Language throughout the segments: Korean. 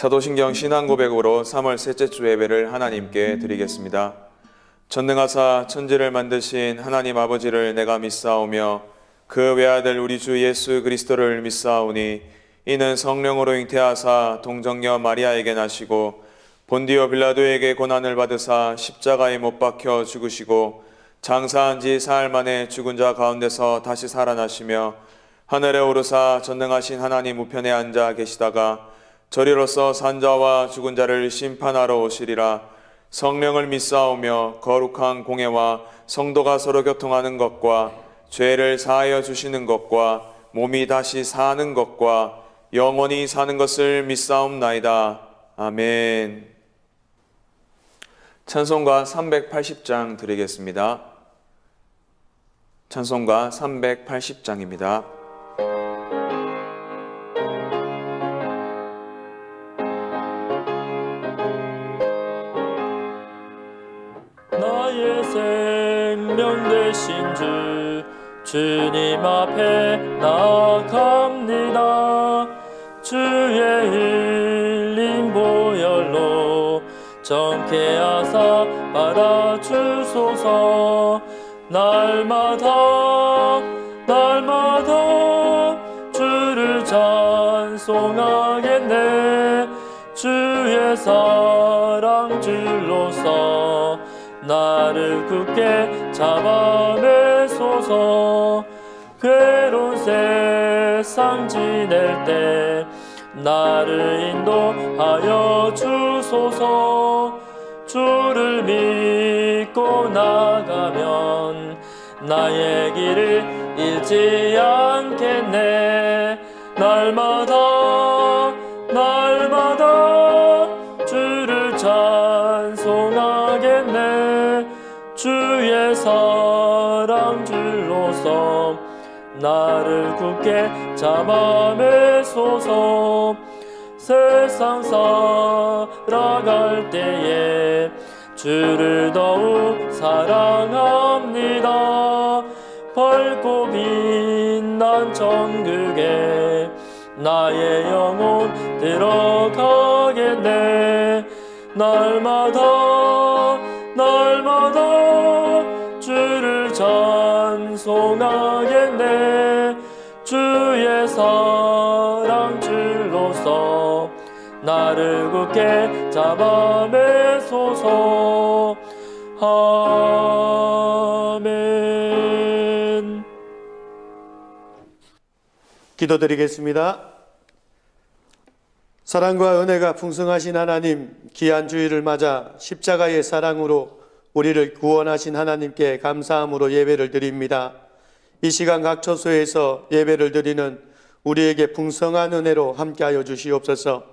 사도신경 신앙고백으로 3월 셋째 주 예배를 하나님께 드리겠습니다. 전능하사 천지를 만드신 하나님 아버지를 내가 믿사오며 그 외아들 우리 주 예수 그리스도를 믿사오니 이는 성령으로 잉태하사 동정녀 마리아에게 나시고 본디오 빌라도에게 고난을 받으사 십자가에 못 박혀 죽으시고 장사한 지 사흘 만에 죽은 자 가운데서 다시 살아나시며 하늘에 오르사 전능하신 하나님 우편에 앉아 계시다가 저리로서 산자와 죽은 자를 심판하러 오시리라. 성령을 믿사오며 거룩한 공예와 성도가 서로 교통하는 것과 죄를 사하여 주시는 것과 몸이 다시 사는 것과 영원히 사는 것을 믿사옵나이다. 아멘. 찬송가 380장 드리겠습니다. 찬송가 380장입니다. 나의 생명 되신 주 주님 앞에 나아갑니다. 주의 흘린 보혈로 정케 하사 받아주소서. 날마다 주를 찬송하겠네. 주의 사랑 줄로서 나를 굳게 잡아매소서. 괴로운 세상 지낼 때 나를 인도하여 주소서. 주를 믿고 나가면 나의 길을 잃지 않겠네. 날마다 주를 찬송하겠네. 주의 사랑 줄로서 나를 굳게 잡아매소서. 세상 살아갈 때에 주를 더욱 사랑합니다. 밝고 빛난 천국에 나의 영혼 들어가겠네. 날마다 주를 찬송하겠네. 주의 사랑 줄로서 나를 굳게 잡아매소서. 아멘. 기도드리겠습니다. 사랑과 은혜가 풍성하신 하나님, 귀한 주일을 맞아 십자가의 사랑으로 우리를 구원하신 하나님께 감사함으로 예배를 드립니다. 이 시간 각 처소에서 예배를 드리는 우리에게 풍성한 은혜로 함께하여 주시옵소서.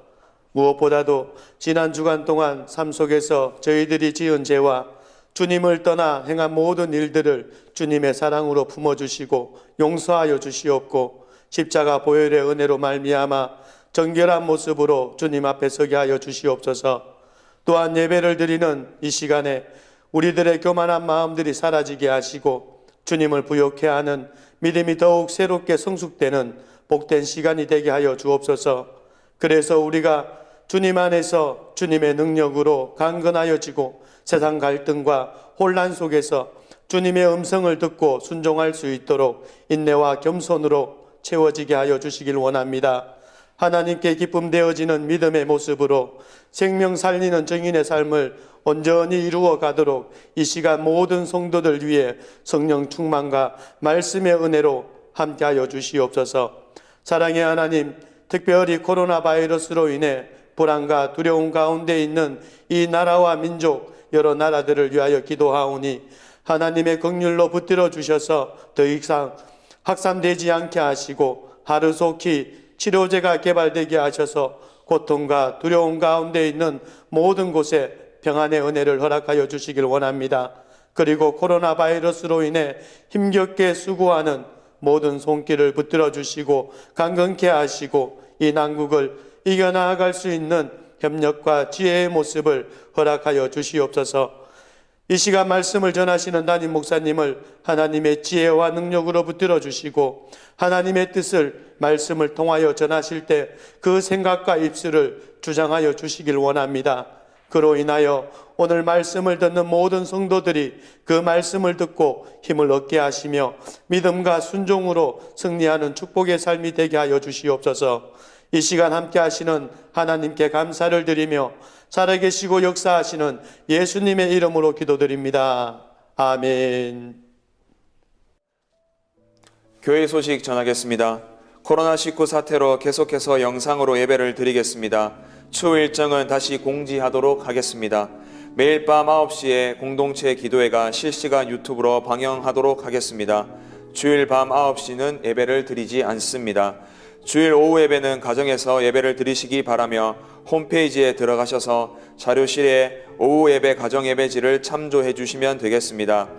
무엇보다도 지난 주간 동안 삶 속에서 저희들이 지은 죄와 주님을 떠나 행한 모든 일들을 주님의 사랑으로 품어주시고 용서하여 주시옵고 십자가 보혈의 은혜로 말미암아 정결한 모습으로 주님 앞에 서게 하여 주시옵소서. 또한 예배를 드리는 이 시간에 우리들의 교만한 마음들이 사라지게 하시고 주님을 부욕해 하는 믿음이 더욱 새롭게 성숙되는 복된 시간이 되게 하여 주옵소서. 그래서 우리가 주님 안에서 주님의 능력으로 강건하여지고 세상 갈등과 혼란 속에서 주님의 음성을 듣고 순종할 수 있도록 인내와 겸손으로 채워지게 하여 주시길 원합니다. 하나님께 기쁨되어지는 믿음의 모습으로 생명 살리는 증인의 삶을 온전히 이루어 가도록 이 시간 모든 성도들 위해 성령 충만과 말씀의 은혜로 함께하여 주시옵소서. 사랑의 하나님, 특별히 코로나 바이러스로 인해 불안과 두려움 가운데 있는 이 나라와 민족 여러 나라들을 위하여 기도하오니 하나님의 긍휼로 붙들어 주셔서 더 이상 확산되지 않게 하시고 하루속히 치료제가 개발되게 하셔서 고통과 두려움 가운데 있는 모든 곳에 평안의 은혜를 허락하여 주시길 원합니다. 그리고 코로나 바이러스로 인해 힘겹게 수고하는 모든 손길을 붙들어 주시고 강건케 하시고 이 난국을 이겨나갈 수 있는 협력과 지혜의 모습을 허락하여 주시옵소서. 이 시간 말씀을 전하시는 담임 목사님을 하나님의 지혜와 능력으로 붙들어 주시고 하나님의 뜻을 말씀을 통하여 전하실 때 그 생각과 입술을 주장하여 주시길 원합니다. 그로 인하여 오늘 말씀을 듣는 모든 성도들이 그 말씀을 듣고 힘을 얻게 하시며 믿음과 순종으로 승리하는 축복의 삶이 되게 하여 주시옵소서. 이 시간 함께 하시는 하나님께 감사를 드리며 살아계시고 역사하시는 예수님의 이름으로 기도드립니다. 아멘. 교회 소식 전하겠습니다. 코로나19 사태로 계속해서 영상으로 예배를 드리겠습니다. 추후 일정은 다시 공지하도록 하겠습니다. 매일 밤 9시에 공동체 기도회가 실시간 유튜브로 방영하도록 하겠습니다. 주일 밤 9시는 예배를 드리지 않습니다. 주일 오후 예배는 가정에서 예배를 드리시기 바라며 홈페이지에 들어가셔서 자료실에 오후 예배 가정 예배지를 참조해 주시면 되겠습니다.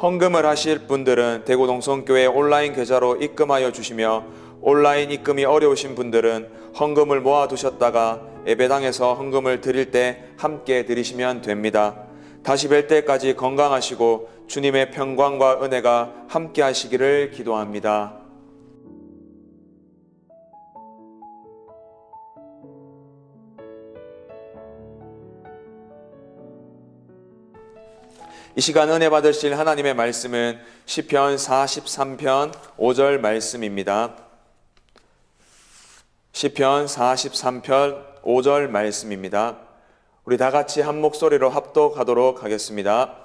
헌금을 하실 분들은 대구 동성교회 온라인 계좌로 입금하여 주시며 온라인 입금이 어려우신 분들은 헌금을 모아두셨다가 예배당에서 헌금을 드릴 때 함께 드리시면 됩니다. 다시 뵐 때까지 건강하시고 주님의 평강과 은혜가 함께 하시기를 기도합니다. 이 시간 은혜 받으실 하나님의 말씀은 시편 43편 5절 말씀입니다. 시편 43편 5절 말씀입니다. 우리 다 같이 한 목소리로 합독하도록 하겠습니다.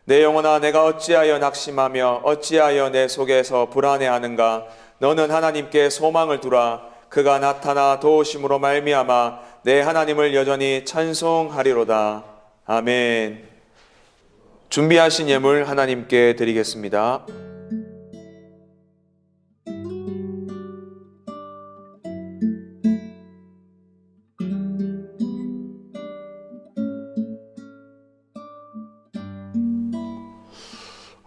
내 영혼아, 내가 어찌하여 낙심하며 어찌하여 내 속에서 불안해하는가? 너는 하나님께 소망을 두라. 그가 나타나 도우심으로 말미암아 내 하나님을 여전히 찬송하리로다. 아멘. 준비하신 예물 하나님께 드리겠습니다.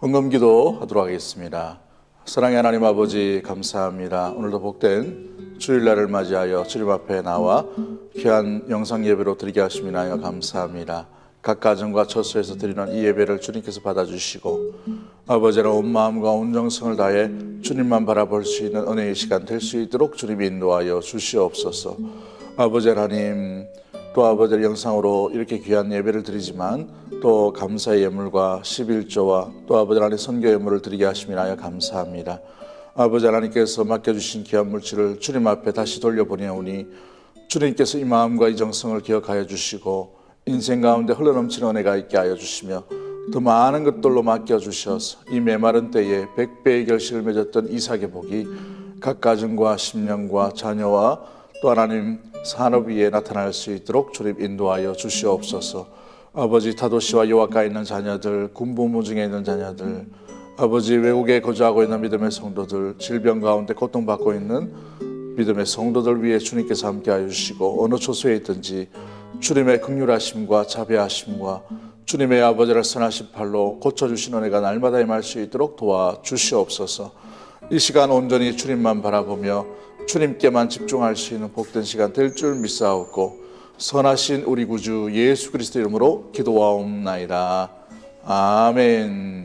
헌금기도 하도록 하겠습니다. 사랑의 하나님 아버지, 감사합니다. 오늘도 복된 주일날을 맞이하여 주님 앞에 나와 귀한 영상 예배로 드리게 하심을 하여 감사합니다. 각 가정과 처소에서 드리는 이 예배를 주님께서 받아주시고 아버지는 온 마음과 온 정성을 다해 주님만 바라볼 수 있는 은혜의 시간 될 수 있도록 주님이 인도하여 주시옵소서. 아버지 하나님, 또 아버지의 영상으로 이렇게 귀한 예배를 드리지만 또 감사의 예물과 11조와 또 아버지 하나님의 선교 예물을 드리게 하심을 하여 감사합니다. 아버지 하나님께서 맡겨주신 귀한 물질을 주님 앞에 다시 돌려보내오니 주님께서 이 마음과 이 정성을 기억하여 주시고 인생 가운데 흘러넘치는 은혜가 있게 하여 주시며 더 많은 것들로 맡겨주셔서 이 메마른 때에 100배의 결실을 맺었던 이삭의 복이 각 가정과 심령과 자녀와 또 하나님 산업 위에 나타날 수 있도록 주님 인도하여 주시옵소서. 아버지 타도시와 요아가에 있는 자녀들, 군부무중에 있는 자녀들, 아버지 외국에 거주하고 있는 믿음의 성도들, 질병 가운데 고통받고 있는 믿음의 성도들 위해 주님께서 함께하여 주시고 어느 초소에 있든지 주님의 긍휼하심과 자비하심과 주님의 아버지를 선하신 팔로 고쳐주신 은혜가 날마다 임할 수 있도록 도와주시옵소서. 이 시간 온전히 주님만 바라보며 주님께만 집중할 수 있는 복된 시간 될 줄 믿사옵고 선하신 우리 구주 예수 그리스도 이름으로 기도하옵나이다. 아멘.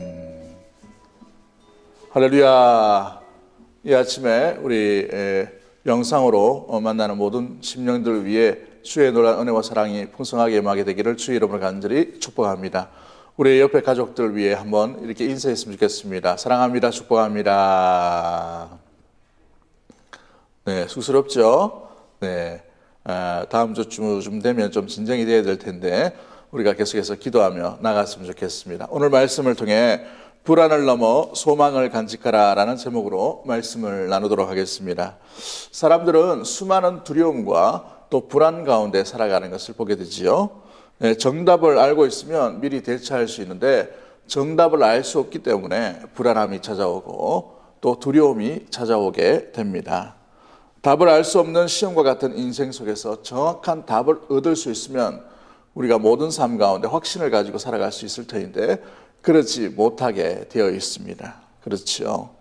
할렐루야. 이 아침에 우리 영상으로 만나는 모든 심령들 위해 주의 놀라운 은혜와 사랑이 풍성하게 임하게 되기를 주의 이름으로 간절히 축복합니다. 우리 옆에 가족들 위해 한번 이렇게 인사했으면 좋겠습니다. 사랑합니다. 축복합니다. 네, 쑥스럽죠? 네, 다음 주쯤 되면 좀 진정이 돼야 될 텐데 우리가 계속해서 기도하며 나갔으면 좋겠습니다. 오늘 말씀을 통해 불안을 넘어 소망을 간직하라 라는 제목으로 말씀을 나누도록 하겠습니다. 사람들은 수많은 두려움과 또 불안 가운데 살아가는 것을 보게 되지요. 정답을 알고 있으면 미리 대처할 수 있는데 정답을 알 수 없기 때문에 불안함이 찾아오고 또 두려움이 찾아오게 됩니다. 답을 알 수 없는 시험과 같은 인생 속에서 정확한 답을 얻을 수 있으면 우리가 모든 삶 가운데 확신을 가지고 살아갈 수 있을 터인데 그렇지 못하게 되어 있습니다. 그렇죠.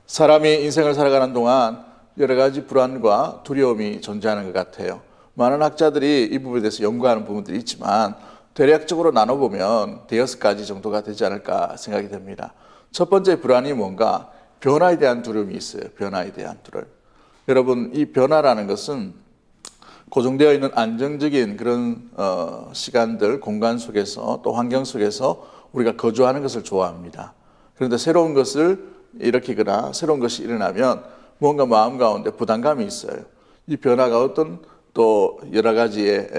사람이 인생을 살아가는 동안 여러 가지 불안과 두려움이 존재하는 것 같아요. 많은 학자들이 이 부분에 대해서 연구하는 부분들이 있지만 대략적으로 나눠보면 대여섯 가지 정도가 되지 않을까 생각이 됩니다. 첫 번째 불안이 뭔가 변화에 대한 두려움이 있어요. 변화에 대한 두려움. 여러분, 이 변화라는 것은 고정되어 있는 안정적인 그런 시간들, 공간 속에서 또 환경 속에서 우리가 거주하는 것을 좋아합니다. 그런데 새로운 것을 일으키거나 새로운 것이 일어나면 뭔가 마음 가운데 부담감이 있어요. 이 변화가 어떤 또 여러 가지의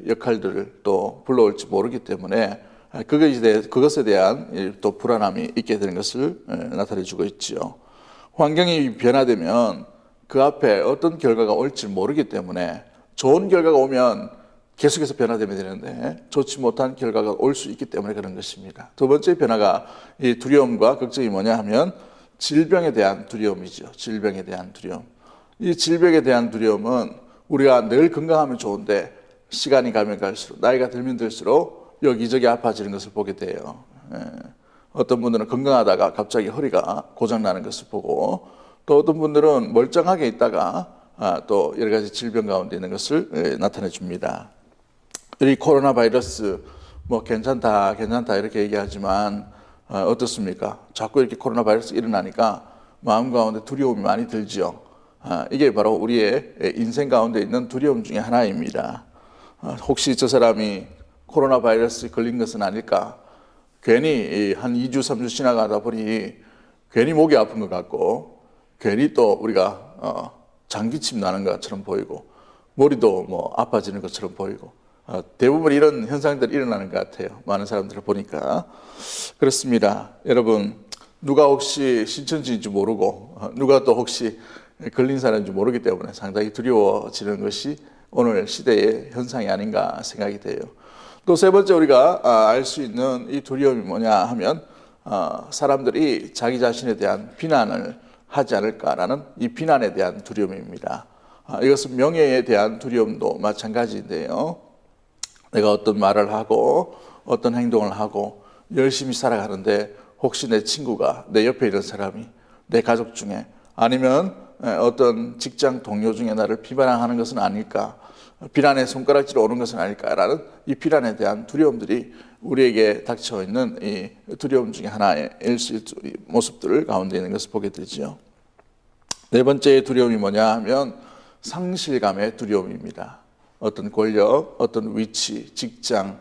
역할들을 또 불러올지 모르기 때문에 그것에 대한 또 불안함이 있게 되는 것을 나타내 주고 있지요. 환경이 변화되면 그 앞에 어떤 결과가 올지 모르기 때문에 좋은 결과가 오면 계속해서 변화되면 되는데 좋지 못한 결과가 올 수 있기 때문에 그런 것입니다. 두 번째 변화가 이 두려움과 걱정이 뭐냐 하면 질병에 대한 두려움이죠. 질병에 대한 두려움. 이 질병에 대한 두려움은 우리가 늘 건강하면 좋은데 시간이 가면 갈수록 나이가 들면 들수록 여기저기 아파지는 것을 보게 돼요. 어떤 분들은 건강하다가 갑자기 허리가 고장나는 것을 보고 또 어떤 분들은 멀쩡하게 있다가 또 여러 가지 질병 가운데 있는 것을 나타내 줍니다. 이 코로나 바이러스 뭐 괜찮다 이렇게 얘기하지만 어떻습니까? 자꾸 이렇게 코로나 바이러스 일어나니까 마음 가운데 두려움이 많이 들지요. 이게 바로 우리의 인생 가운데 있는 두려움 중에 하나입니다. 혹시 저 사람이 코로나 바이러스에 걸린 것은 아닐까? 괜히 한 2주, 3주 지나가다 보니 괜히 목이 아픈 것 같고 괜히 또 우리가 장기침 나는 것처럼 보이고 머리도 뭐 아파지는 것처럼 보이고 대부분 이런 현상들이 일어나는 것 같아요. 많은 사람들을 보니까. 그렇습니다. 여러분, 누가 혹시 신천지인지 모르고 누가 또 혹시 걸린 사람인지 모르기 때문에 상당히 두려워지는 것이 오늘 시대의 현상이 아닌가 생각이 돼요. 또 세 번째 우리가 알 수 있는 이 두려움이 뭐냐 하면 사람들이 자기 자신에 대한 비난을 하지 않을까라는 이 비난에 대한 두려움입니다. 이것은 명예에 대한 두려움도 마찬가지인데요. 내가 어떤 말을 하고 어떤 행동을 하고 열심히 살아가는데 혹시 내 친구가 내 옆에 있는 사람이 내 가족 중에 아니면 어떤 직장 동료 중에 나를 비난하는 것은 아닐까, 비난의 손가락질이 오는 것은 아닐까라는 이 비난에 대한 두려움들이 우리에게 닥쳐 있는 이 두려움 중에 하나의 모습들 가운데 있는 것을 보게 되죠. 네 번째 두려움이 뭐냐 하면 상실감의 두려움입니다. 어떤 권력, 어떤 위치, 직장,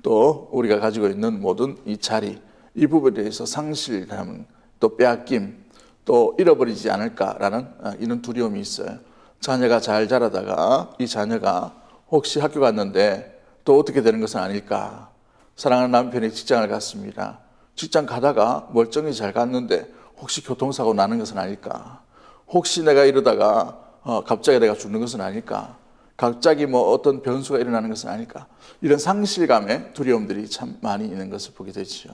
또 우리가 가지고 있는 모든 이 자리, 이 부분에 대해서 상실감, 또 빼앗김, 또 잃어버리지 않을까라는 이런 두려움이 있어요. 자녀가 잘 자라다가 이 자녀가 혹시 학교 갔는데 또 어떻게 되는 것은 아닐까. 사랑하는 남편이 직장을 갔습니다. 직장 가다가 멀쩡히 잘 갔는데 혹시 교통사고 나는 것은 아닐까. 혹시 내가 이러다가 갑자기 내가 죽는 것은 아닐까. 갑자기 뭐 어떤 변수가 일어나는 것은 아닐까. 이런 상실감의 두려움들이 참 많이 있는 것을 보게 되지요.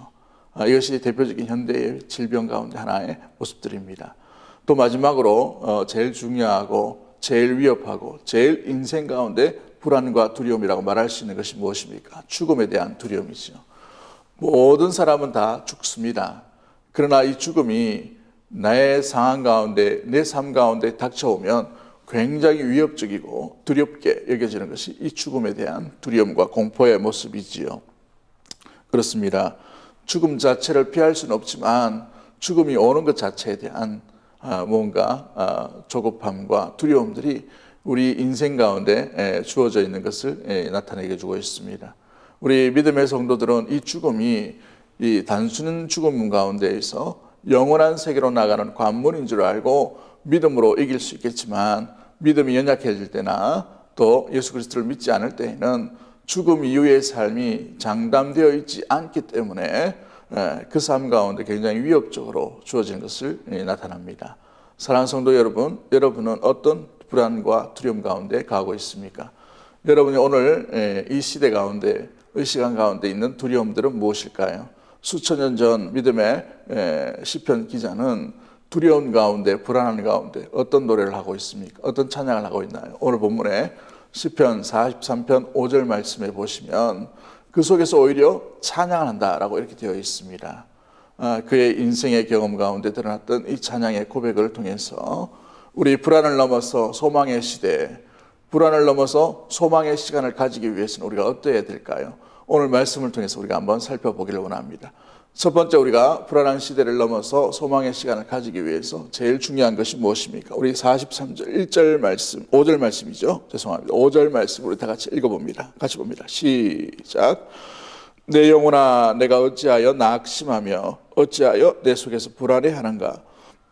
이것이 대표적인 현대의 질병 가운데 하나의 모습들입니다. 또 마지막으로 제일 중요하고 제일 위협하고 제일 인생 가운데 불안과 두려움이라고 말할 수 있는 것이 무엇입니까? 죽음에 대한 두려움이죠. 모든 사람은 다 죽습니다. 그러나 이 죽음이 나의 상황 가운데, 내 삶 가운데 닥쳐오면 굉장히 위협적이고 두렵게 여겨지는 것이 이 죽음에 대한 두려움과 공포의 모습이지요. 그렇습니다. 죽음 자체를 피할 수는 없지만 죽음이 오는 것 자체에 대한 뭔가 조급함과 두려움들이 우리 인생 가운데 주어져 있는 것을 나타내게 주고 있습니다. 우리 믿음의 성도들은 이 죽음이 이 단순한 죽음 가운데에서 영원한 세계로 나가는 관문인 줄 알고 믿음으로 이길 수 있겠지만 믿음이 연약해질 때나 또 예수 그리스도를 믿지 않을 때에는 죽음 이후의 삶이 장담되어 있지 않기 때문에 그 삶 가운데 굉장히 위협적으로 주어지는 것을 나타납니다. 사랑하는 성도 여러분, 여러분은 어떤 불안과 두려움 가운데 가고 있습니까? 여러분이 오늘 이 시대 가운데, 이 시간 가운데 있는 두려움들은 무엇일까요? 수천 년 전 믿음의 시편 기자는 두려운 가운데, 불안한 가운데 어떤 노래를 하고 있습니까? 어떤 찬양을 하고 있나요? 오늘 본문에 시편 43편 5절 말씀에 보시면 그 속에서 오히려 찬양을 한다라고 이렇게 되어 있습니다. 그의 인생의 경험 가운데 드러났던 이 찬양의 고백을 통해서 우리 불안을 넘어서 소망의 시대, 불안을 넘어서 소망의 시간을 가지기 위해서는 우리가 어떠해야 될까요? 오늘 말씀을 통해서 우리가 한번 살펴보기를 원합니다. 첫 번째, 우리가 불안한 시대를 넘어서 소망의 시간을 가지기 위해서 제일 중요한 것이 무엇입니까? 우리 43절 1절 말씀, 5절 말씀이죠. 죄송합니다. 5절 말씀 우리 다 같이 읽어봅니다. 같이 봅니다. 시작. 내 영혼아, 내가 어찌하여 낙심하며 어찌하여 내 속에서 불안해하는가?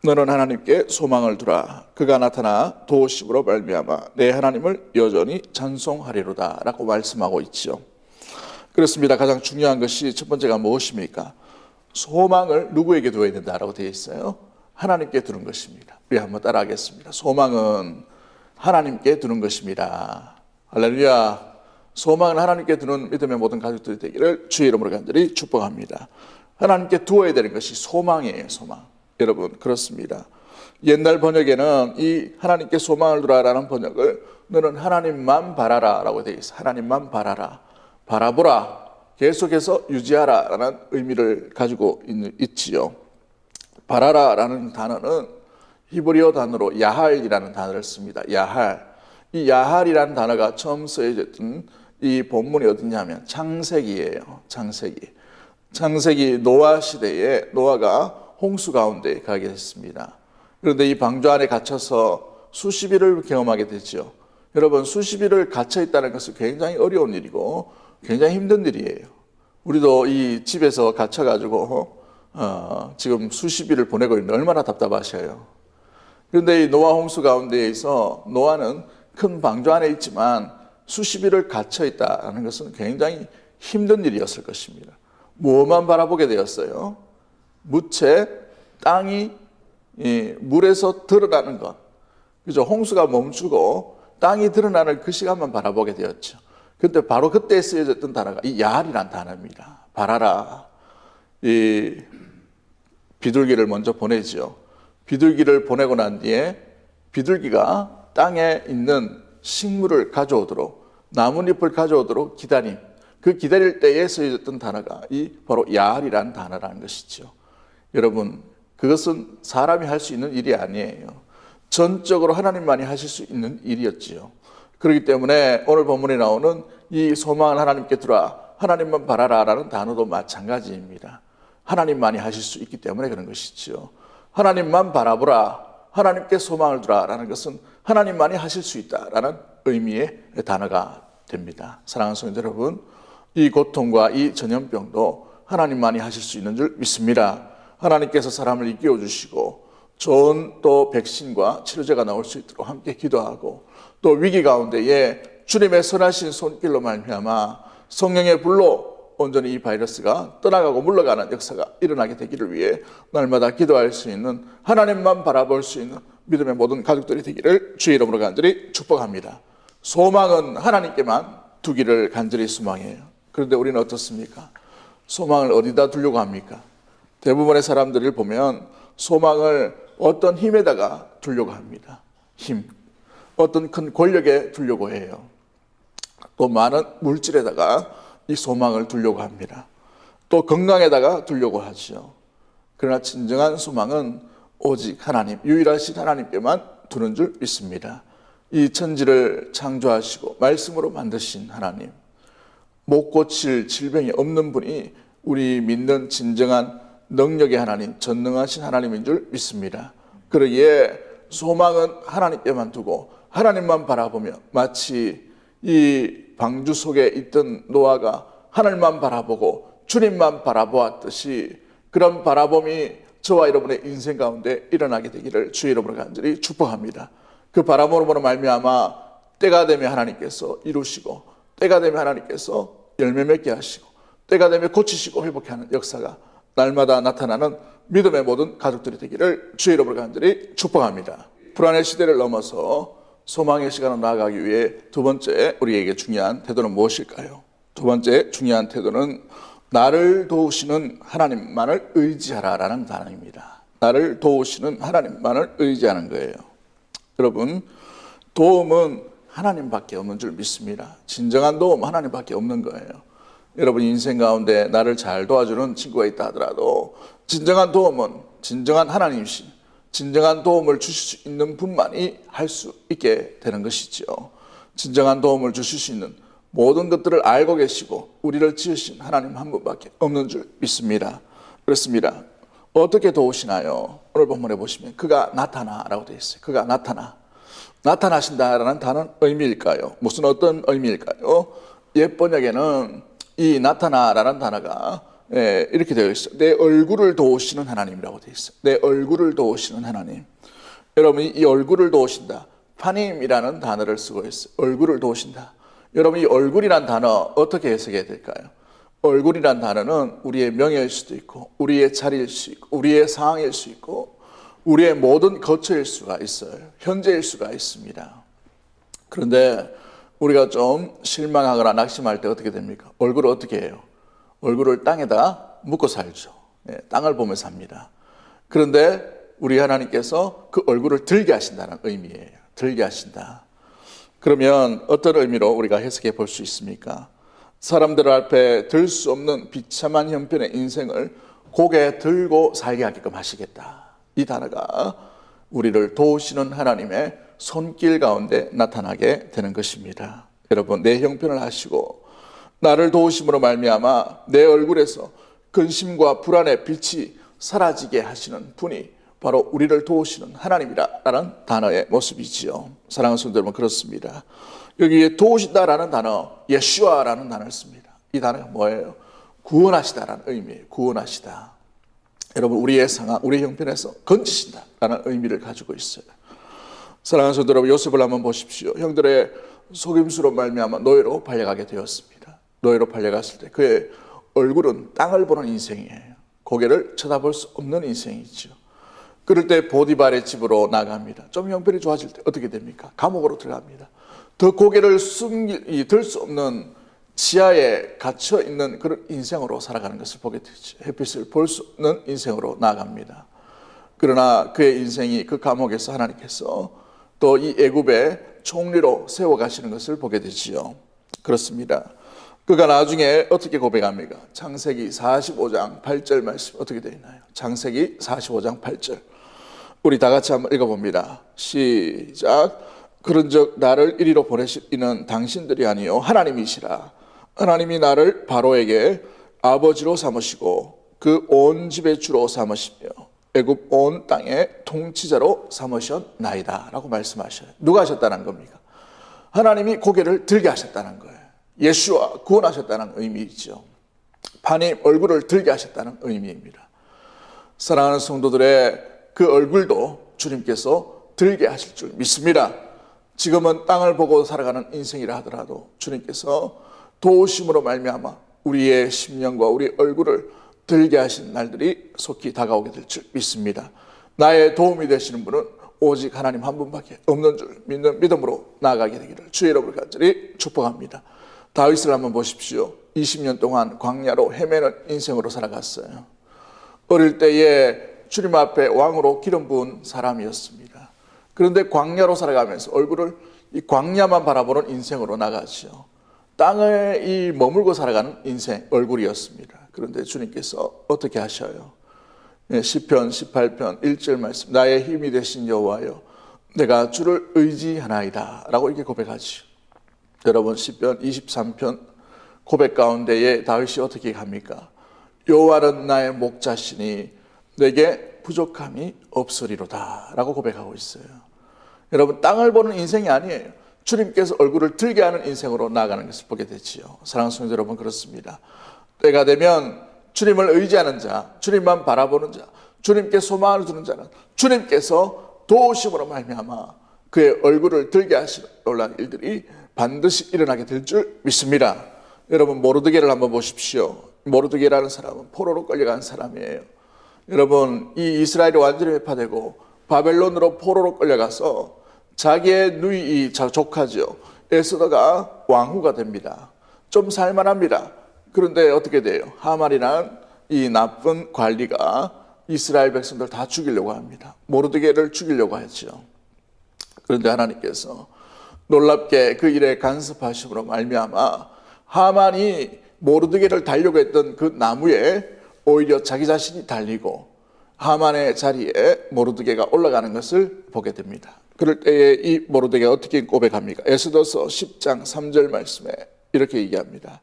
너는 하나님께 소망을 두라. 그가 나타나 도우심으로 말미암아 내 하나님을 여전히 찬송하리로다 라고 말씀하고 있죠. 그렇습니다. 가장 중요한 것이 첫 번째가 무엇입니까? 소망을 누구에게 두어야 된다라고 되어 있어요? 하나님께 두는 것입니다. 우리 한번 따라하겠습니다. 소망은 하나님께 두는 것입니다. 할렐루야. 소망은 하나님께 두는 믿음의 모든 가족들이 되기를 주의 이름으로 간절히 축복합니다. 하나님께 두어야 되는 것이 소망이에요. 소망. 여러분, 그렇습니다. 옛날 번역에는 이 하나님께 소망을 두라라는 번역을 너는 하나님만 바라라 라고 되어 있어요. 하나님만 바라라. 바라보라. 계속해서 유지하라 라는 의미를 가지고 있지요. 바라라 라는 단어는 히브리어 단어로 야할이라는 단어를 씁니다. 야할. 이 야할이라는 단어가 처음 쓰여졌던 이 본문이 어디냐면 창세기예요. 창세기 노아 시대에 노아가 홍수 가운데 가게 됐습니다. 그런데 이 방주 안에 갇혀서 수십 일을 경험하게 되죠. 여러분, 수십 일을 갇혀 있다는 것은 굉장히 어려운 일이고 굉장히 힘든 일이에요. 우리도 이 집에서 갇혀가지고 지금 수십 일을 보내고 있는데 얼마나 답답하셔요. 그런데 이 노아 홍수 가운데에서 노아는 큰 방주 안에 있지만 수십 일을 갇혀 있다는 것은 굉장히 힘든 일이었을 것입니다. 무엇만 바라보게 되었어요? 무채 땅이 물에서 드러나는 것, 그죠? 홍수가 멈추고 땅이 드러나는 그 시간만 바라보게 되었죠. 근데 바로 그때 쓰여졌던 단어가 이 야할이라는 단어입니다. 바라라. 이 비둘기를 먼저 보내죠. 비둘기를 보내고 난 뒤에 비둘기가 땅에 있는 식물을 가져오도록, 나뭇잎을 가져오도록 기다림. 그 기다릴 때에 쓰여졌던 단어가 이 바로 야할이라는 단어라는 것이죠. 여러분, 그것은 사람이 할 수 있는 일이 아니에요. 전적으로 하나님만이 하실 수 있는 일이었지요. 그렇기 때문에 오늘 본문에 나오는 이 소망을 하나님께 두라, 하나님만 바라라 라는 단어도 마찬가지입니다. 하나님만이 하실 수 있기 때문에 그런 것이지요. 하나님만 바라보라, 하나님께 소망을 두라 라는 것은 하나님만이 하실 수 있다 라는 의미의 단어가 됩니다. 사랑하는 성도 여러분, 이 고통과 이 전염병도 하나님만이 하실 수 있는 줄 믿습니다. 하나님께서 사람을 일깨워 주시고 좋은 또 백신과 치료제가 나올 수 있도록 함께 기도하고, 또 위기 가운데에 주님의 선하신 손길로 말미암아 성령의 불로 온전히 이 바이러스가 떠나가고 물러가는 역사가 일어나게 되기를 위해 날마다 기도할 수 있는, 하나님만 바라볼 수 있는 믿음의 모든 가족들이 되기를 주의 이름으로 간절히 축복합니다. 소망은 하나님께만 두기를 간절히 소망해요. 그런데 우리는 어떻습니까? 소망을 어디다 두려고 합니까? 대부분의 사람들을 보면 소망을 어떤 힘에다가 두려고 합니다. 힘. 어떤 큰 권력에 두려고 해요. 또 많은 물질에다가 이 소망을 두려고 합니다. 또 건강에다가 두려고 하죠. 그러나 진정한 소망은 오직 하나님, 유일하신 하나님께만 두는 줄 믿습니다. 이 천지를 창조하시고 말씀으로 만드신 하나님, 못 고칠 질병이 없는 분이 우리 믿는 진정한 능력의 하나님, 전능하신 하나님인 줄 믿습니다. 그러기에 소망은 하나님께만 두고 하나님만 바라보며, 마치 이 방주 속에 있던 노아가 하늘만 바라보고 주님만 바라보았듯이 그런 바라봄이 저와 여러분의 인생 가운데 일어나게 되기를 주의 이름으로 간절히 축복합니다. 그 바라봄으로 말미암아 때가 되면 하나님께서 이루시고, 때가 되면 하나님께서 열매 맺게 하시고, 때가 되면 고치시고 회복케 하는 역사가 날마다 나타나는 믿음의 모든 가족들이 되기를 주의 이름으로 간절히 축복합니다. 불안의 시대를 넘어서 소망의 시간으로 나아가기 위해 두 번째 우리에게 중요한 태도는 무엇일까요? 두 번째 중요한 태도는 나를 도우시는 하나님만을 의지하라라는 단어입니다. 나를 도우시는 하나님만을 의지하는 거예요. 여러분, 도움은 하나님밖에 없는 줄 믿습니다. 진정한 도움 하나님밖에 없는 거예요. 여러분 인생 가운데 나를 잘 도와주는 친구가 있다 하더라도 진정한 도움은 진정한 하나님이신, 진정한 도움을 주실 수 있는 분만이 할 수 있게 되는 것이죠. 진정한 도움을 주실 수 있는 모든 것들을 알고 계시고 우리를 지으신 하나님 한 분밖에 없는 줄 믿습니다. 그렇습니다. 어떻게 도우시나요? 오늘 본문에 보시면 그가 나타나라고 되어 있어요. 그가 나타나신다라는 단어는 의미일까요? 무슨 어떤 의미일까요? 옛 번역에는 이 나타나라는 단어가 이렇게 되어 있어요. 내 얼굴을 도우시는 하나님이라고 되어 있어요. 내 얼굴을 도우시는 하나님. 여러분이 이 얼굴을 도우신다. 파님이라는 단어를 쓰고 있어요. 얼굴을 도우신다. 여러분 이 얼굴이란 단어 어떻게 해석해야 될까요? 얼굴이란 단어는 우리의 명예일 수도 있고 우리의 자리일 수 있고 우리의 상황일 수 있고 우리의 모든 거처일 수가 있어요. 현재일 수가 있습니다. 그런데 우리가 좀 실망하거나 낙심할 때 어떻게 됩니까? 얼굴을 어떻게 해요? 얼굴을 땅에다 묻고 살죠. 땅을 보며 삽니다. 그런데 우리 하나님께서 그 얼굴을 들게 하신다는 의미예요. 들게 하신다. 그러면 어떤 의미로 우리가 해석해 볼 수 있습니까? 사람들 앞에 들 수 없는 비참한 형편의 인생을 고개 들고 살게 하게끔 하시겠다. 이 단어가 우리를 도우시는 하나님의 손길 가운데 나타나게 되는 것입니다. 여러분, 내 형편을 하시고 나를 도우심으로 말미암아 내 얼굴에서 근심과 불안의 빛이 사라지게 하시는 분이 바로 우리를 도우시는 하나님이라는 단어의 모습이지요. 사랑하는 성도 여러분, 그렇습니다. 여기에 도우신다라는 단어, 예슈아라는 단어를 씁니다. 이 단어가 뭐예요? 구원하시다라는 의미예요. 구원하시다. 여러분, 우리의 상황, 우리의 형편에서 건지신다라는 의미를 가지고 있어요. 사랑하는 성도 여러분, 요셉을 한번 보십시오. 형들의 속임수로 말미암아 노예로 팔려가게 되었습니다. 노예로 팔려갔을 때 그의 얼굴은 땅을 보는 인생이에요. 고개를 쳐다볼 수 없는 인생이죠. 그럴 때 보디발의 집으로 나갑니다. 좀 형편이 좋아질 때 어떻게 됩니까? 감옥으로 들어갑니다. 더 고개를 들 수 없는 지하에 갇혀 있는 그런 인생으로 살아가는 것을 보게 되죠. 햇빛을 볼 수 없는 인생으로 나갑니다. 그러나 그의 인생이 그 감옥에서 하나님께서 또 이 애굽의 총리로 세워가시는 것을 보게 되지요. 그렇습니다. 그가 나중에 어떻게 고백합니까? 창세기 45장 8절 말씀 어떻게 되어 있나요? 창세기 45장 8절 우리 다 같이 한번 읽어봅니다. 시작. 그런즉 나를 이리로 보내실 이는 당신들이 아니요 하나님이시라. 하나님이 나를 바로에게 아버지로 삼으시고 그 온 집의 주로 삼으시며 애굽 온 땅의 통치자로 삼으셨나이다 라고 말씀하셔요. 누가 하셨다는 겁니까? 하나님이 고개를 들게 하셨다는 거예요. 예수와 구원하셨다는 의미이죠. 하나님 얼굴을 들게 하셨다는 의미입니다. 사랑하는 성도들의 그 얼굴도 주님께서 들게 하실 줄 믿습니다. 지금은 땅을 보고 살아가는 인생이라 하더라도 주님께서 도우심으로 말미암아 우리의 심령과 우리 얼굴을 들게 하신 날들이 속히 다가오게 될 줄 믿습니다. 나의 도움이 되시는 분은 오직 하나님 한 분밖에 없는 줄 믿는 믿음으로 나아가게 되기를 주의 이름으로 간절히 축복합니다. 다윗을 한번 보십시오. 20년 동안 광야로 헤매는 인생으로 살아갔어요. 어릴 때에 주님 앞에 왕으로 기름 부은 사람이었습니다. 그런데 광야로 살아가면서 얼굴을 이 광야만 바라보는 인생으로 나가죠. 땅에 이 머물고 살아가는 인생 얼굴이었습니다. 그런데 주님께서 어떻게 하셔요? 시편 18편 1절 말씀 나의 힘이 되신 여호와여 내가 주를 의지하나이다 라고 이렇게 고백하죠. 여러분 시편 23편 고백 가운데에 다윗이 어떻게 합니까? 여호와는 나의 목자시니 내게 부족함이 없으리로다 라고 고백하고 있어요. 여러분 땅을 보는 인생이 아니에요. 주님께서 얼굴을 들게 하는 인생으로 나아가는 것을 보게 되지요. 사랑하는 성도 여러분 그렇습니다. 때가 되면 주님을 의지하는 자, 주님만 바라보는 자, 주님께 소망을 두는 자는 주님께서 도우심으로 말미암아 그의 얼굴을 들게 하시는 놀라운 일들이 반드시 일어나게 될 줄 믿습니다. 여러분 모르드게를 한번 보십시오. 모르드게라는 사람은 포로로 끌려간 사람이에요. 여러분 이 이스라엘이 완전히 회파되고 바벨론으로 포로로 끌려가서 자기의 누이 조카죠. 에스더가 왕후가 됩니다. 좀 살만합니다. 그런데 어떻게 돼요? 하만이라는 이 나쁜 관리가 이스라엘 백성들 다 죽이려고 합니다. 모르드게를 죽이려고 하죠. 그런데 하나님께서 놀랍게 그 일에 간섭하심으로 말미암아 하만이 모르드게를 달려고 했던 그 나무에 오히려 자기 자신이 달리고 하만의 자리에 모르드게가 올라가는 것을 보게 됩니다. 그럴 때에 이 모르드게가 어떻게 고백합니까? 에스더서 10장 3절 말씀에 이렇게 얘기합니다.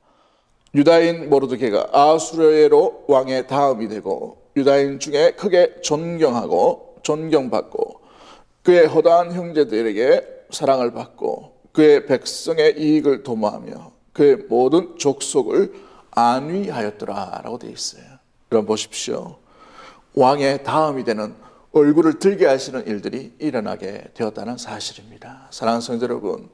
유다인 모르드게가 아수르로 왕의 다음이 되고 유다인 중에 크게 존경하고 존경받고 그의 허다한 형제들에게 사랑을 받고 그의 백성의 이익을 도모하며 그의 모든 족속을 안위하였더라라고 되어 있어요. 여러분 보십시오. 왕의 다음이 되는 얼굴을 들게 하시는 일들이 일어나게 되었다는 사실입니다. 사랑하는 성도 여러분,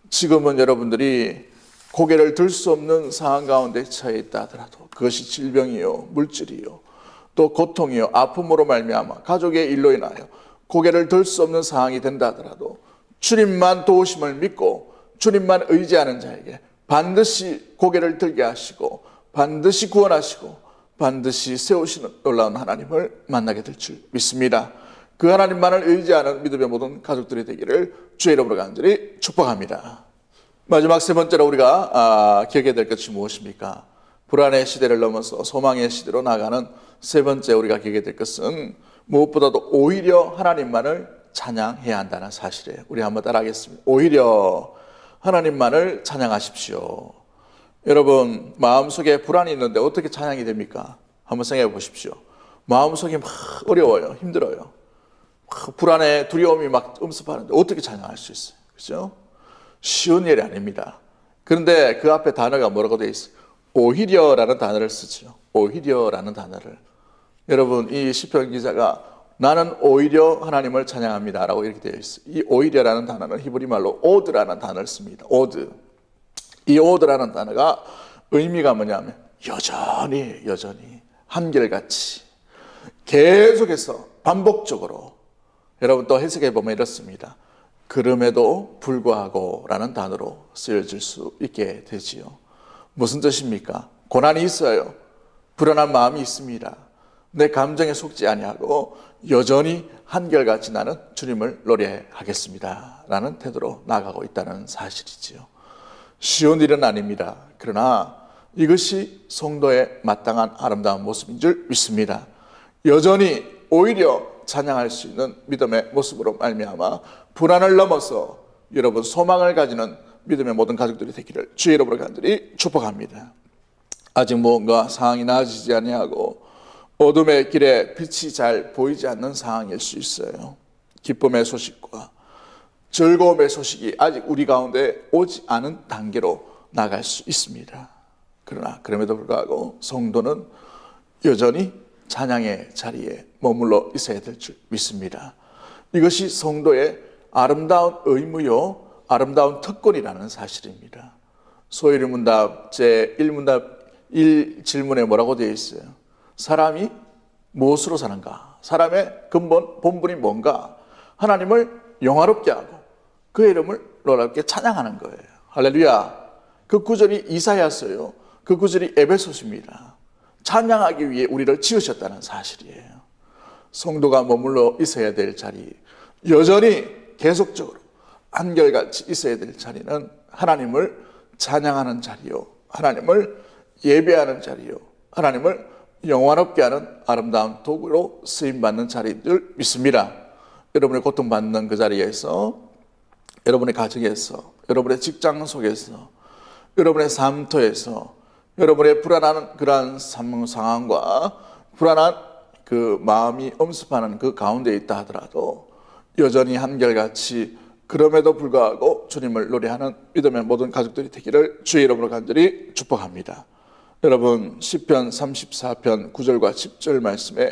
지금은 여러분들이 고개를 들 수 없는 상황 가운데 처해 있다 하더라도 그것이 질병이요, 물질이요, 또 고통이요, 아픔으로 말미암아 가족의 일로 인하여 고개를 들 수 없는 상황이 된다 하더라도 주님만 도우심을 믿고 주님만 의지하는 자에게 반드시 고개를 들게 하시고 반드시 구원하시고 반드시 세우시는 놀라운 하나님을 만나게 될 줄 믿습니다. 그 하나님만을 의지하는 믿음의 모든 가족들이 되기를 주의 이름으로 간절히 축복합니다. 마지막 세 번째로 우리가 기억해야 될 것이 무엇입니까? 불안의 시대를 넘어서 소망의 시대로 나가는 세 번째 우리가 기억해야 될 것은 무엇보다도 오히려 하나님만을 찬양해야 한다는 사실이에요. 우리 한번 따라하겠습니다. 오히려 하나님만을 찬양하십시오. 여러분, 마음속에 불안이 있는데 어떻게 찬양이 됩니까? 한번 생각해 보십시오. 마음속이 막 어려워요. 힘들어요. 막 불안에 두려움이 막 엄습하는데 어떻게 찬양할 수 있어요? 그렇죠? 쉬운 일이 아닙니다. 그런데 그 앞에 단어가 뭐라고 되어 있어요? 오히려라는 단어를 쓰죠. 오히려라는 단어를. 여러분, 이 시편 기자가 나는 오히려 하나님을 찬양합니다 라고 이렇게 되어 있어요. 이 오히려라는 단어는 히브리 말로 오드라는 단어를 씁니다. 오드. 이 오드라는 단어가 의미가 뭐냐면 여전히 한결같이 계속해서 반복적으로, 여러분 또 해석해 보면 이렇습니다. 그럼에도 불구하고 라는 단어로 쓰여질 수 있게 되지요. 무슨 뜻입니까? 고난이 있어요. 불안한 마음이 있습니다. 내 감정에 속지 아니하고 여전히 한결같이 나는 주님을 노래하겠습니다 라는 태도로 나아가고 있다는 사실이지요. 쉬운 일은 아닙니다. 그러나 이것이 성도의 마땅한 아름다운 모습인 줄 믿습니다. 여전히 오히려 찬양할 수 있는 믿음의 모습으로 말미암아 불안을 넘어서 여러분 소망을 가지는 믿음의 모든 가족들이 되기를 주의 이름으로 간절히 축복합니다. 아직 무언가 상황이 나아지지 아니하고 어둠의 길에 빛이 잘 보이지 않는 상황일 수 있어요. 기쁨의 소식과 즐거움의 소식이 아직 우리 가운데 오지 않은 단계로 나갈 수 있습니다. 그러나 그럼에도 불구하고 성도는 여전히 찬양의 자리에 머물러 있어야 될 줄 믿습니다. 이것이 성도의 아름다운 의무요, 아름다운 특권이라는 사실입니다. 소요리 문답 제1문답 1질문에 뭐라고 되어 있어요? 사람이 무엇으로 사는가? 사람의 근본, 본분이 뭔가? 하나님을 영화롭게 하고 그의 이름을 놀랍게 찬양하는 거예요. 할렐루야. 그 구절이 이사야서요. 그 구절이 에베소서입니다. 찬양하기 위해 우리를 지으셨다는 사실이에요. 성도가 머물러 있어야 될 자리, 여전히 계속적으로 한결같이 있어야 될 자리는 하나님을 찬양하는 자리요, 하나님을 예배하는 자리요, 하나님을 영화롭게 하는 아름다운 도구로 쓰임받는 자리인 줄 믿습니다. 여러분의 고통받는 그 자리에서, 여러분의 가정에서, 여러분의 직장 속에서, 여러분의 삶터에서, 여러분의 불안한 그러한 상황과 불안한 그 마음이 엄습하는 그 가운데 있다 하더라도 여전히 한결같이 그럼에도 불구하고 주님을 노래하는 믿음의 모든 가족들이 되기를 주의 이름으로 간절히 축복합니다. 여러분, 시편 34편 9절과 10절 말씀에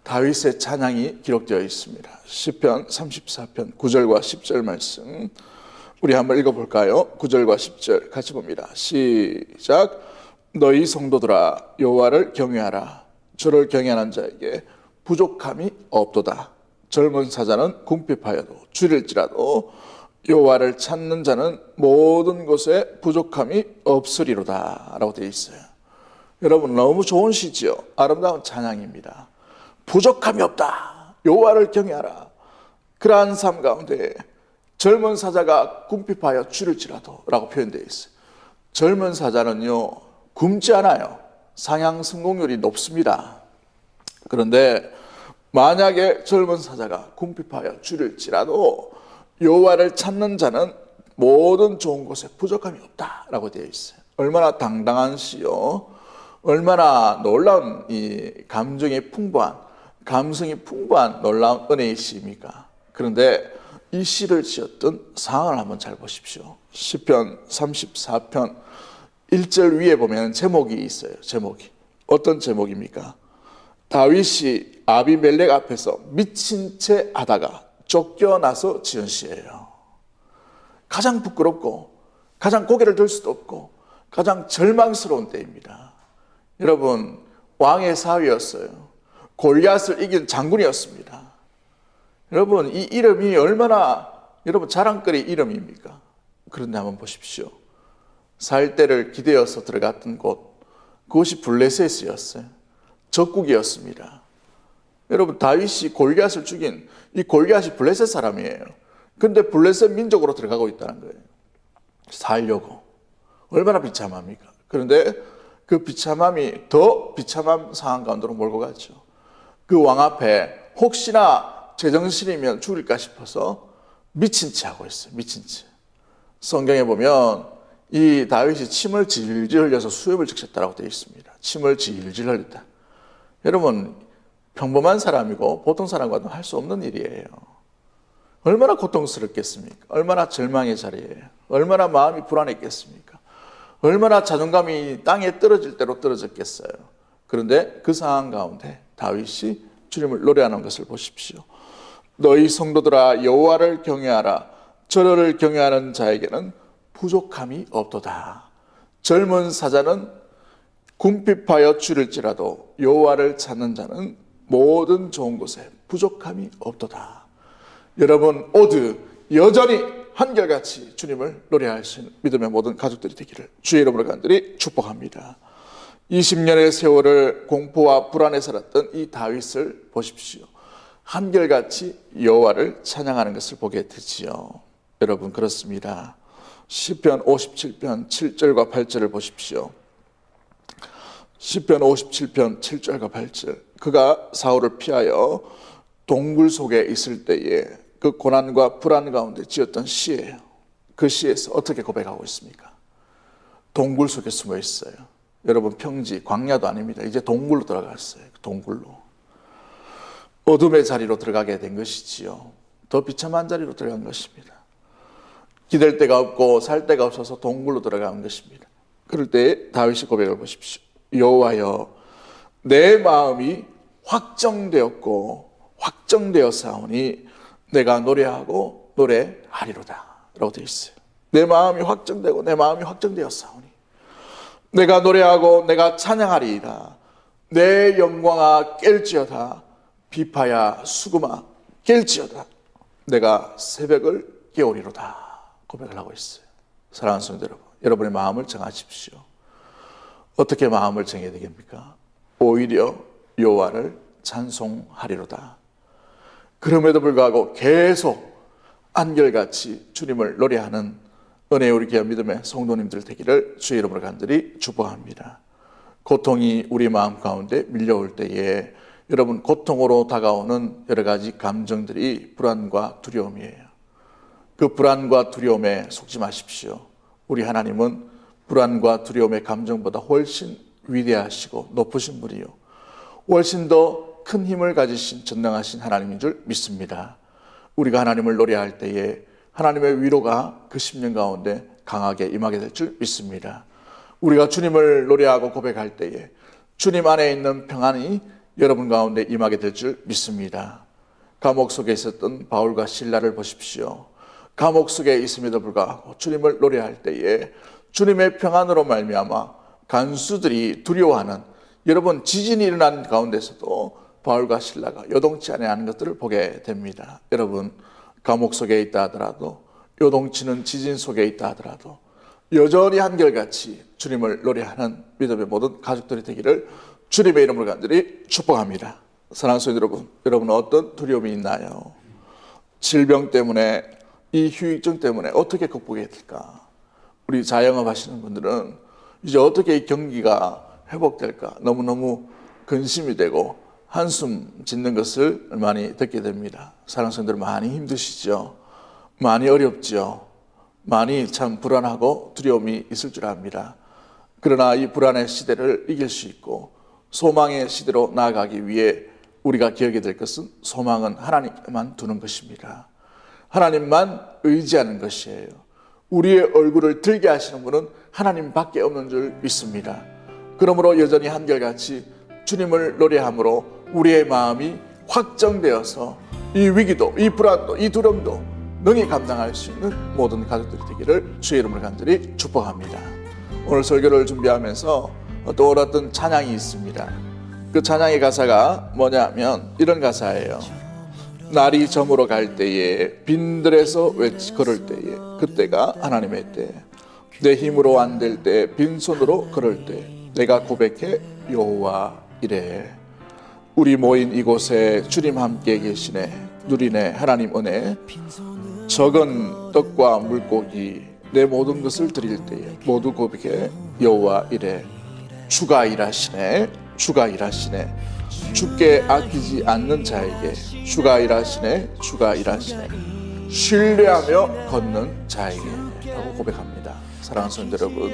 다윗의 찬양이 기록되어 있습니다. 시편 34편 9절과 10절 말씀 우리 한번 읽어볼까요? 9절과 10절 같이 봅니다. 시작. 너희 성도들아 여호와를 경외하라. 주를 경외하는 자에게 부족함이 없도다. 젊은 사자는 궁핍하여도 줄일지라도 여호와를 찾는 자는 모든 것에 부족함이 없으리로다 라고 되어 있어요. 여러분, 너무 좋은 시지요. 아름다운 찬양입니다. 부족함이 없다. 여호와를 경외하라. 그러한 삶 가운데 젊은 사자가 궁핍하여 줄일지라도 라고 표현되어 있어요. 젊은 사자는요 굶지 않아요. 상향 성공률이 높습니다. 그런데 만약에 젊은 사자가 궁핍하여 줄일지라도 여호와를 찾는 자는 모든 좋은 것에 부족함이 없다라고 되어 있어요. 얼마나 당당한 시요, 얼마나 놀라운 이 감성이 풍부한 놀라운 은혜의 시입니까? 그런데 이 시를 지었던 상황을 한번 잘 보십시오. 시편 34편 1절 위에 보면 제목이 있어요. 제목이 어떤 제목입니까? 다윗이 아비멜렉 앞에서 미친 채 하다가 쫓겨나서 지은 시예요. 가장 부끄럽고 가장 고개를 들 수도 없고 가장 절망스러운 때입니다. 여러분, 왕의 사위였어요. 골리앗을 이긴 장군이었습니다. 여러분, 이 이름이 얼마나 여러분 자랑거리 이름입니까? 그런데 한번 보십시오. 살 때를 기대어서 들어갔던 곳, 그것이 블레셋이었어요. 적국이었습니다. 여러분, 다윗이 골리앗을 죽인 이 골리앗이 블레셋 사람이에요. 근데 블레셋 민족으로 들어가고 있다는 거예요. 살려고. 얼마나 비참합니까? 그런데 그 비참함이 더 비참한 상황 가운데로 몰고 갔죠. 그 왕 앞에 혹시나 제정신이면 죽을까 싶어서 미친 채 하고 있어요. 미친 채. 성경에 보면 이 다윗이 침을 질질 흘려서 수염을 적셨다라고 되어 있습니다. 침을 질질 흘렸다. 여러분, 평범한 사람이고 보통 사람과는 할 수 없는 일이에요. 얼마나 고통스럽겠습니까? 얼마나 절망의 자리예요. 얼마나 마음이 불안했겠습니까? 얼마나 자존감이 땅에 떨어질 대로 떨어졌겠어요. 그런데 그 상황 가운데 다윗이 주님을 노래하는 것을 보십시오. 너희 성도들아 여호와를 경외하라. 저를 경외하는 자에게는 부족함이 없도다. 젊은 사자는 궁핍하여 줄일지라도 여호와를 찾는 자는 모든 좋은 것에 부족함이 없도다. 여러분 모두 여전히 한결같이 주님을 노래할 수 있는 믿음의 모든 가족들이 되기를 주의 이름으로 간절히 축복합니다. 20년의 세월을 공포와 불안에 살았던 이 다윗을 보십시오. 한결같이 여호와를 찬양하는 것을 보게 되지요. 여러분, 그렇습니다. 시편 57편 7절과 8절을 보십시오. 시편 57편 7절과 8절. 그가 사울을 피하여 동굴 속에 있을 때에 그 고난과 불안 가운데 지었던 시예요. 그 시에서 어떻게 고백하고 있습니까? 동굴 속에 숨어 있어요. 여러분, 평지, 광야도 아닙니다. 이제 동굴로 들어갔어요. 동굴로. 어둠의 자리로 들어가게 된 것이지요. 더 비참한 자리로 들어간 것입니다. 기댈 데가 없고 살 데가 없어서 동굴로 들어간 것입니다. 그럴 때 다윗의 고백을 보십시오. 여호와여, 내 마음이 확정되었고 확정되었사오니 내가 노래하고 노래하리로다 라고 되어 있어요. 내 마음이 확정되고 내 마음이 확정되었사오니 내가 노래하고 내가 찬양하리이다. 내 영광아 깰지어다. 비파야 수금아 깰지어다. 내가 새벽을 깨우리로다 고백을 하고 있어요. 사랑하는 성도 여러분, 여러분의 마음을 정하십시오. 어떻게 마음을 정해야 되겠습니까? 오히려 여호와를 찬송하리로다. 그럼에도 불구하고 계속 안결같이 주님을 노래하는 은혜의 우리 귀한 믿음의 성도님들 되기를 주의 이름으로 간절히 축복합니다. 고통이 우리 마음 가운데 밀려올 때에 여러분, 고통으로 다가오는 여러 가지 감정들이 불안과 두려움이에요. 그 불안과 두려움에 속지 마십시오. 우리 하나님은 불안과 두려움의 감정보다 훨씬 위대하시고 높으신 분이요, 훨씬 더 큰 힘을 가지신 전능하신 하나님인 줄 믿습니다. 우리가 하나님을 노래할 때에 하나님의 위로가 그 심령 가운데 강하게 임하게 될 줄 믿습니다. 우리가 주님을 노래하고 고백할 때에 주님 안에 있는 평안이 여러분 가운데 임하게 될 줄 믿습니다. 감옥 속에 있었던 바울과 실라를 보십시오. 감옥 속에 있음에도 불구하고 주님을 노래할 때에 주님의 평안으로 말미암아 간수들이 두려워하는, 여러분 지진이 일어난 가운데서도 바울과 실라가 요동치 않는 것들을 보게 됩니다. 여러분, 감옥 속에 있다 하더라도, 요동치는 지진 속에 있다 하더라도 여전히 한결같이 주님을 노래하는 믿음의 모든 가족들이 되기를 주님의 이름으로 간절히 축복합니다. 사랑하는 성도 여러분, 여러분은 어떤 두려움이 있나요? 질병 때문에, 이 휴익증 때문에 어떻게 극복해야 될까? 우리 자영업 하시는 분들은 이제 어떻게 이 경기가 회복될까 너무너무 근심이 되고 한숨 짓는 것을 많이 듣게 됩니다. 사랑하는 성도들, 많이 힘드시죠? 많이 어렵죠? 많이 참 불안하고 두려움이 있을 줄 압니다. 그러나 이 불안의 시대를 이길 수 있고 소망의 시대로 나아가기 위해 우리가 기억해야 될 것은 소망은 하나님께만 두는 것입니다. 하나님만 의지하는 것이에요. 우리의 얼굴을 들게 하시는 분은 하나님밖에 없는 줄 믿습니다. 그러므로 여전히 한결같이 주님을 노래함으로 우리의 마음이 확정되어서 이 위기도, 이 불안도, 이 두려움도 능히 감당할 수 있는 모든 가족들이 되기를 주의 이름으로 간절히 축복합니다. 오늘 설교를 준비하면서 떠올랐던 찬양이 있습니다. 그 찬양의 가사가 뭐냐면 이런 가사예요. 날이 저물어 갈 때에 빈들에서 걸을 때에 그때가 하나님의 때, 내 힘으로 안 될 때 빈손으로 걸을 때 내가 고백해 여호와 이래. 우리 모인 이곳에 주님 함께 계시네. 누리네 하나님 은혜. 적은 떡과 물고기 내 모든 것을 드릴 때에 모두 고백해 여호와 이래. 주가 일하시네. 주가 일하시네. 주께 아끼지 않는 자에게 주가 일하시네. 주가 일하시네. 신뢰하며 걷는 자에게 라고 고백합니다. 사랑하는 성도 여러분,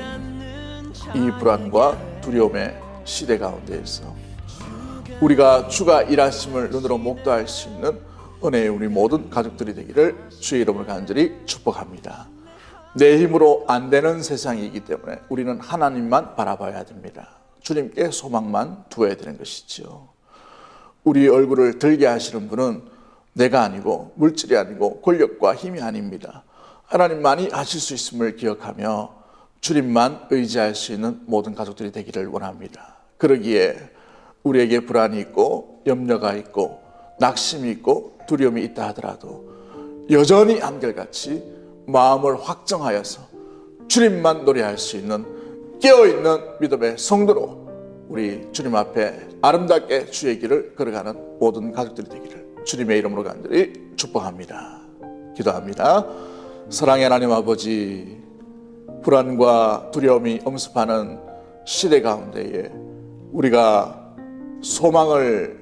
이 불안과 두려움의 시대 가운데에서 우리가 주가 일하심을 눈으로 목도할 수 있는 은혜의 우리 모든 가족들이 되기를 주의 이름으로 간절히 축복합니다. 내 힘으로 안 되는 세상이기 때문에 우리는 하나님만 바라봐야 됩니다. 주님께 소망만 두어야 되는 것이지요. 우리 얼굴을 들게 하시는 분은 내가 아니고 물질이 아니고 권력과 힘이 아닙니다. 하나님만이 하실 수 있음을 기억하며 주님만 의지할 수 있는 모든 가족들이 되기를 원합니다. 그러기에 우리에게 불안이 있고 염려가 있고 낙심이 있고 두려움이 있다 하더라도 여전히 한결같이 마음을 확정하여서 주님만 노래할 수 있는 깨어있는 믿음의 성도로 우리 주님 앞에 아름답게 주의 길을 걸어가는 모든 가족들이 되기를 주님의 이름으로 간절히 축복합니다. 기도합니다. 사랑의 하나님 아버지, 불안과 두려움이 엄습하는 시대 가운데에 우리가 소망을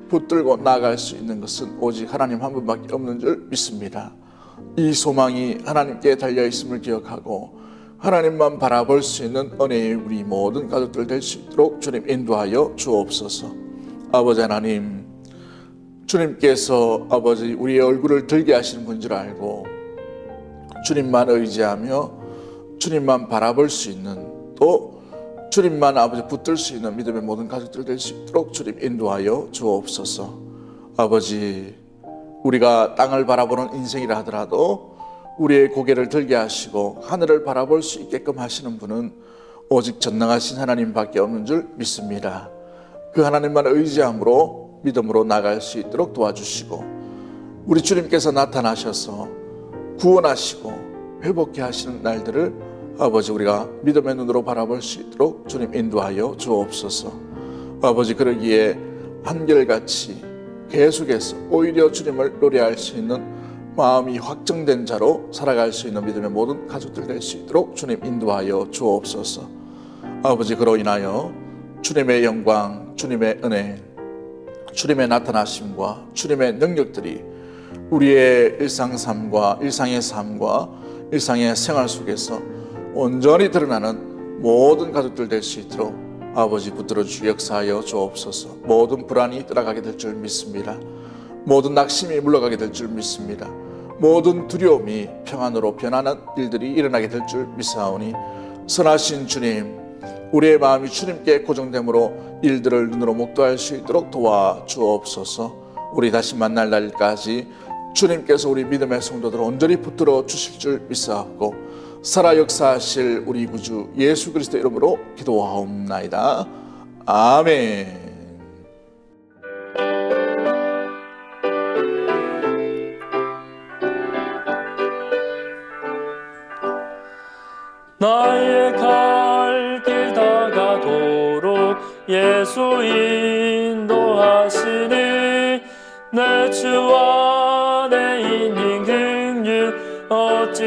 붙들고 나아갈 수 있는 것은 오직 하나님 한 분밖에 없는 줄 믿습니다. 이 소망이 하나님께 달려있음을 기억하고 하나님만 바라볼 수 있는 은혜의 우리 모든 가족들 될 수 있도록 주님 인도하여 주옵소서. 아버지 하나님, 주님께서 아버지 우리의 얼굴을 들게 하시는 분인 줄 알고 주님만 의지하며 주님만 바라볼 수 있는, 또 주님만 아버지 붙들 수 있는 믿음의 모든 가족들 될 수 있도록 주님 인도하여 주옵소서. 아버지, 우리가 땅을 바라보는 인생이라 하더라도 우리의 고개를 들게 하시고 하늘을 바라볼 수 있게끔 하시는 분은 오직 전능하신 하나님밖에 없는 줄 믿습니다. 그 하나님만 의지함으로 믿음으로 나갈 수 있도록 도와주시고 우리 주님께서 나타나셔서 구원하시고 회복케 하시는 날들을 아버지 우리가 믿음의 눈으로 바라볼 수 있도록 주님 인도하여 주옵소서. 아버지, 그러기에 한결같이 계속해서 오히려 주님을 노래할 수 있는 마음이 확정된 자로 살아갈 수 있는 믿음의 모든 가족들 될 수 있도록 주님 인도하여 주옵소서. 아버지, 그로 인하여 주님의 영광, 주님의 은혜, 주님의 나타나심과 주님의 능력들이 우리의 일상의 삶과 일상의 생활 속에서 온전히 드러나는 모든 가족들 될 수 있도록 아버지 붙들어 주시고 역사하여 주옵소서. 모든 불안이 떠나가게 될 줄 믿습니다. 모든 낙심이 물러가게 될 줄 믿습니다. 모든 두려움이 평안으로 변하는 일들이 일어나게 될 줄 믿사오니 선하신 주님, 우리의 마음이 주님께 고정됨으로 일들을 눈으로 목도할 수 있도록 도와주옵소서. 우리 다시 만날 날까지 주님께서 우리 믿음의 성도들을 온전히 붙들어 주실 줄 믿사옵고 살아 역사하실 우리 구주 예수 그리스도 이름으로 기도하옵나이다. 아멘. 나의 갈 길 다가도록 예수 인도하시니 내 주 안에 있는 긍휼 어찌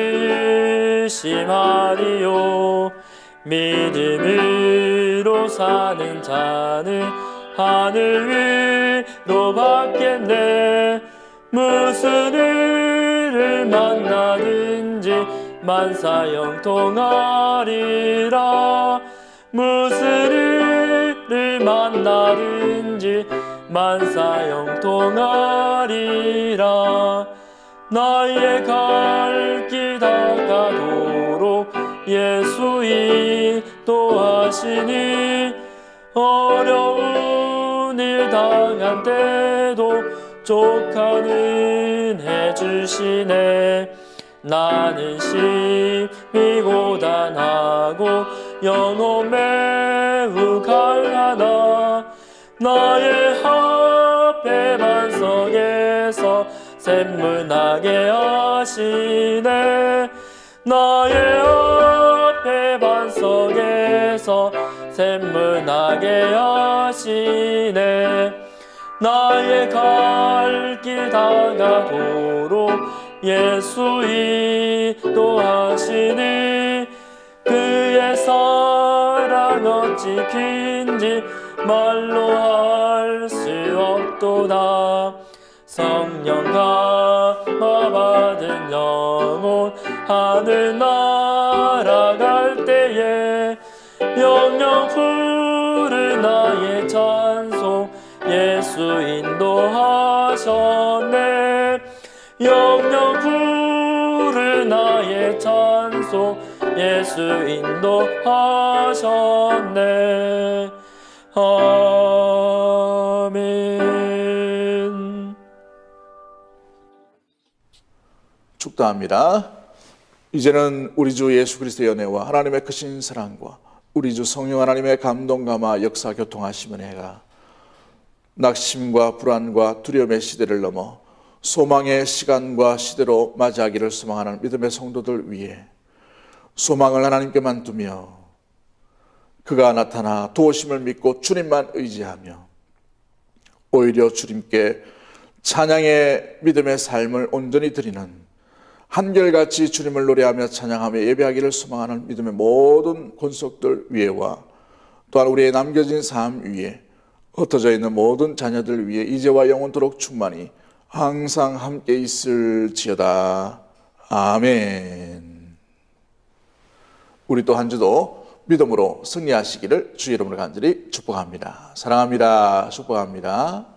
의심하리요. 믿음으로 사는 자는 하늘 위로 받겠네. 무슨 일을 만나든지 만사형통하리라. 무슨 일을 만나든지 만사형통하리라. 나의 갈 길 다가도록 예수 인도하시니 어려운 일 당한 때도 족하는 해주시네. 나는 심히 고단하고 영혼 매우 강하나 나의 앞에 반석에서 샘물 나게 하시네. 나의 앞에 반석에서 샘물 나게 하시네. 나의 갈 길 다가도록 예수 인도하시니 그의 사랑 어찌 긴지 말로 할 수 없도다. 성령 감화 받은 영혼 하늘 날아갈 때에 영영 부른 나의 찬송 예수 인도하셨네. 영영 부른 나의 찬송 예수 인도하셨네. 아멘. 축도합니다. 이제는 우리 주 예수 그리스도의 은혜와 하나님의 크신 사랑과 우리 주 성령 하나님의 감동 감화 역사 교통하심은 해가 낙심과 불안과 두려움의 시대를 넘어 소망의 시간과 시대로 맞이하기를 소망하는 믿음의 성도들 위해 소망을 하나님께만 두며 그가 나타나 도우심을 믿고 주님만 의지하며 오히려 주님께 찬양의 믿음의 삶을 온전히 드리는 한결같이 주님을 노래하며 찬양하며 예배하기를 소망하는 믿음의 모든 권속들 위에와 또한 우리의 남겨진 삶 위에 흩어져 있는 모든 자녀들 위해 이제와 영원토록 충만히 항상 함께 있을지어다. 아멘. 우리 또 한 주도 믿음으로 승리하시기를 주의 이름으로 간절히 축복합니다. 사랑합니다. 축복합니다.